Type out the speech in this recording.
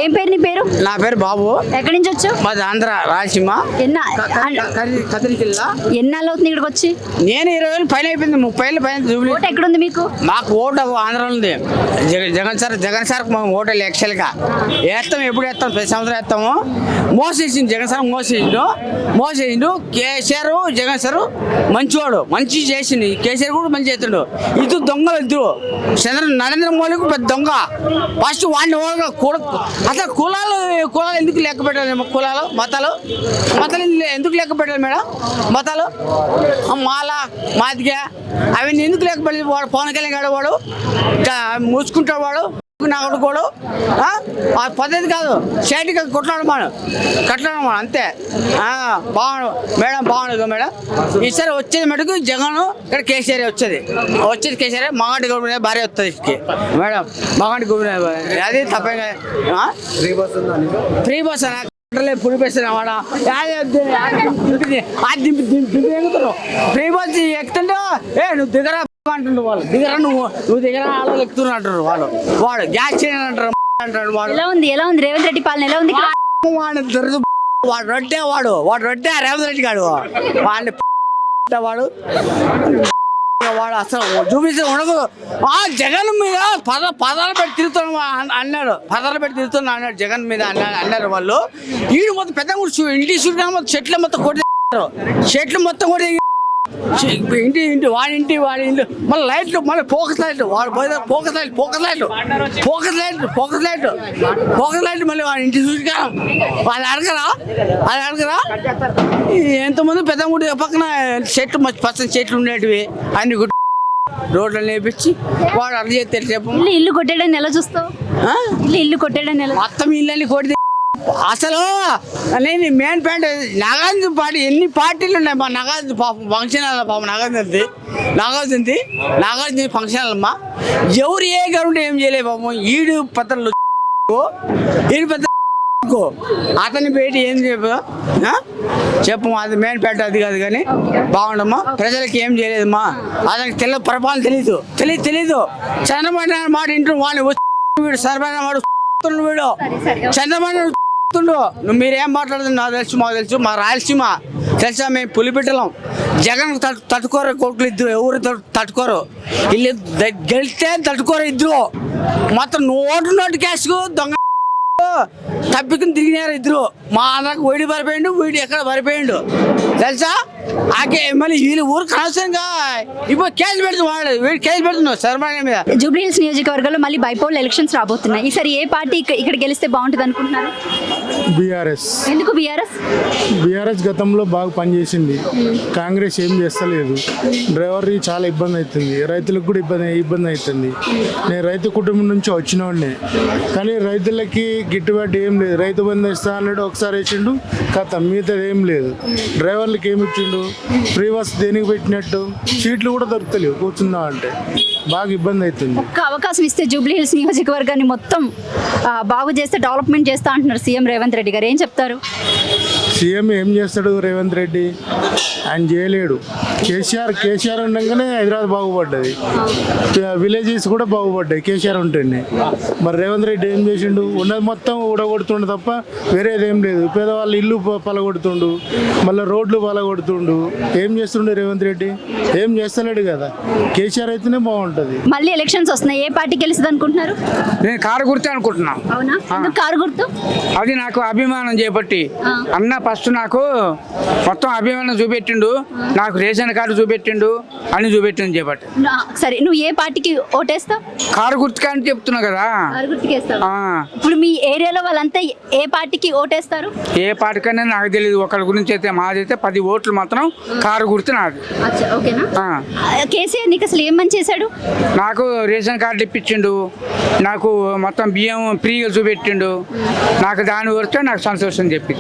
ఏం పేరు నీ పేరు? నా పేరు బాబు. ఎక్కడి నుంచి వచ్చావు? మాది ఆంధ్ర రాయలసీమ కదిరి జిల్లా. ఎన్నాళ్ళు అవుతుంది ఇక్కడికి వచ్చి? నేను 20 ఏళ్ళు పైన అయిపోయింది, 30 ఏళ్ళు పైన జూబ్లీ. ఓటు ఎక్కడుంది మీకు? మాకు ఓటు ఆంధ్రలో ఉంది. జగన్ సార్ మాకు ఓటు ఎక్సెల్గా వేస్తాం. ఎప్పుడు వేస్తాం? ప్రతి సంవత్సరం వేస్తాము. మోసేసిండు జగన్ సార్, మోసేసిండు. కేసీఆర్ జగన్ సార్ మంచివాడు, మంచి చేసిండు. కేసీఆర్ కూడా మంచి చేస్తుండు. ఇద్దరు దొంగలు, ఇద్దరు. నరేంద్ర మోడీకి పెద్ద దొంగ. ఫస్ట్ వాడిని కూడా అసలు కులాలు ఎందుకు లెక్క పెట్టాలి? కులాలు మతాలు ఎందుకు లెక్క పెట్టాలి మేడం? మతాలు మాల మాదిగ అవన్నీ ఎందుకు లెక్క పెట్టాలి? వాడు పవన్ కళ్యాణ్ గాడు, వాడు మూసుకుంటాడు, వాడు నాగడుకోడు. ఆ పద్ధతి కాదు. షైట్గా కొట్లాడు అంతే. బాగుండు మేడం, బాగుండదు మేడం. ఈసారి వచ్చేది మటుకు జగన్, ఇక్కడ కేసీఆర్ వచ్చేది కేసీఆర్. మగాంటి గవర్నమెంట్ భార్య వస్తుంది మేడం. మగాంటి గవర్నమెంట్ అది తప్పే. ఫ్రీ బస్ అన్న పులి పెస్తున్నావాడా? ఫ్రీ బస్ ఎక్కుతుంటే నువ్వు దిగరా అంటుండు. వాళ్ళు దిగరా, నువ్వు దిగరా, వాళ్ళు ఎక్కుతున్నా అంటారు. వాడు గ్యాస్ చేయని అంటారు అంటాడు. వాడు ఎలా ఉంది రేవంత్ రెడ్డి పాలన ఎలా ఉంది? వాడు రొట్టె రేవంత్ రెడ్డి గాడు. వాడు అసలు చూపిస్తే ఉండదు. జగన్ మీద పదాలు పెట్టి తిరుగుతున్నా అన్నాడు. జగన్ మీద అన్నారు వాళ్ళు. వీడు మొత్తం పెద్ద ఇంటి చుట్టూ చెట్లు మొత్తం కొట్టి ఇంటి వాడి ఇల్లు మళ్ళీ లైట్లు, మళ్ళీ ఫోకస్ లైట్లు, వాడు ఫోకస్ లైట్ మళ్ళీ వాడి ఇంటి చూసి వాళ్ళు అడగరా. ఎంతమంది పెద్ద గుడి పక్కన చెట్లు పచ్చని చెట్లు ఉండేటివి అన్ని రోడ్లు నేర్పించి వాడు అర్థం చేస్తే చెప్పు. ఇల్లు కొట్టేయడాన్ని ఎలా చూస్తావు? ఇల్లు కొట్టేయడాన్ని ఎలా? మొత్తం ఇల్లు కొట్టి అసలు నేను మెయిన్ పాయింట్ నాగార్జున పార్టీ ఎన్ని పార్టీలు ఉన్నాయి మా నాగార్జున ఫంక్షన్ హాల్. పాపం నాగార్జున ఫంక్షన్ హాల్ అమ్మా. ఎవరు ఏ గవర్నమెంట్ ఏం చేయలేదు పాపం. ఈడు పెద్ద అతని పేటి ఏం చెప్పు అది మెయిన్ పాయింట్ అది కాదు. కానీ బాగుండమ్మా, ప్రజలకి ఏం చేయలేదమ్మా. అతనికి పరిపాలన తెలీదు. చంద్రబాబు నాయుడు మాట ఇంటూ వాడిని వీడు సర్వైన వాడు వీడు చంద్రబాబు నువ్వు మీరేం మాట్లాడుతుంది మాకు తెలుసు. మా రాయలసీమ తెలుసా, మేము పులిపిట్టలం. జగన్ తట్టుకోరు కొడుకులు ఇద్దరు, ఎవరు తట్టుకోరు. వీళ్ళు గెలిస్తే తట్టుకోరు ఇద్దరు. మొత్తం నోటు క్యాష్కు దొంగ తప్పికుని తిరిగినారు ఇద్దరు. మా అన్నకు వీడి పడిపోయిండు, వీడు ఎక్కడ పడిపోయిండు తెలుసా. మళ్ళీ వీళ్ళు ఊరు కనవసరంగా ఇప్పుడు కేసు పెడుతున్నాడు. వీడు కేసు పెడుతున్నాడు సర్మాన్య మీద. జూబ్లీ హిల్స్ నియోజకవర్గంలో మళ్ళీ బైపోల్ ఎలక్షన్స్ రాబోతున్నాయి. ఈసారి ఏ పార్టీ ఇక్కడ గెలిస్తే బాగుంటుంది అనుకుంటున్నారు? బీఆర్ఎస్. ఎందుకు బీఆర్ఎస్? బీఆర్ఎస్ గతంలో బాగా పనిచేసింది. కాంగ్రెస్ ఏం చేస్తలేదు. డ్రైవర్కి చాలా ఇబ్బంది అవుతుంది, రైతులకు కూడా ఇబ్బంది అవుతుంది. నేను రైతు కుటుంబం నుంచి వచ్చినోడినే, కానీ రైతులకి గిట్టుబాటు ఏం లేదు. రైతు బంధు ఇస్తా అన్నాడు, ఒకసారి వేసిండు కథ, మిగతాది ఏం లేదు. డ్రైవర్లకి ఏమి ఇచ్చిండు? ఫ్రీ బస్ దేనికి పెట్టినట్టు? సీట్లు కూడా దొరుకుతలేవు కూర్చుందా అంటే. బాగా ఇబ్బంది అవుతుంది. ఒక్క అవకాశం ఇస్తే జూబ్లీ హిల్స్ నియోజకవర్గాన్ని మొత్తం బాగు చేస్తే డెవలప్మెంట్ చేస్తా అంటున్నారు సీఎం రేవంత్ రెడ్డి గారు. ఏం చెప్తారు? సీఎం ఏం చేస్తాడు రేవంత్ రెడ్డి? ఆయన చేయలేడు. కేసీఆర్ ఉండగానే హైదరాబాద్ బాగుపడ్డది, విలేజెస్ కూడా బాగుపడ్డాయి కేసీఆర్ ఉంటేనే. మరి రేవంత్ రెడ్డి ఏం చేసిండు? ఉన్నది మొత్తం ఊడగొడుతుండు తప్ప వేరేది ఏం లేదు. పేదవాళ్ళు ఇల్లు పలగొడుతుండు, మళ్ళీ రోడ్లు పలగొడుతుండు. ఏం చేస్తుండే రేవంత్ రెడ్డి? ఏం చేస్తలేడు కదా. కేసీఆర్ అయితేనే బాగుంటుంది. మళ్ళీ ఎలక్షన్స్ వస్తున్నాయి, ఏ పార్టీ గెలుస్తుంది అనుకుంటున్నారు? నేను కారు గుర్తే అనుకుంటున్నా. అవునా? ఎందుకు కారు గుర్తు? అది నాకు అభిమానం చేపట్టి అన్న ఫస్ట్ నాకు మొత్తం అభిమానం చూపెట్టిండు, నాకు రేషన్ కార్డు చూపెట్టిండు, అన్ని చూపెట్టిండు చేపట్టి. సరే, నువ్వు ఏ పార్టీకి ఓటేస్తావు? కారు గుర్తుగా అని చెప్తున్నా కదా. ఇప్పుడు మీ ఏరియాలో వాళ్ళంతా ఏ పార్టీకి ఓటేస్తారు? ఏ పార్టీకైనా నాకు తెలియదు. ఒకరి గురించి అయితే మాదైతే 10 ఓట్లు మాత్రం కారు గుర్తు నాది. కేసీఆర్ నీకు అసలు ఏం మంచి చేశాడు? నాకు రేషన్ కార్డు ఇప్పించిండు, నాకు మొత్తం బియ్యం ఫ్రీగా చూపెట్టిండు. నాకు దాని వస్తే నాకు సంతోషం చెప్పి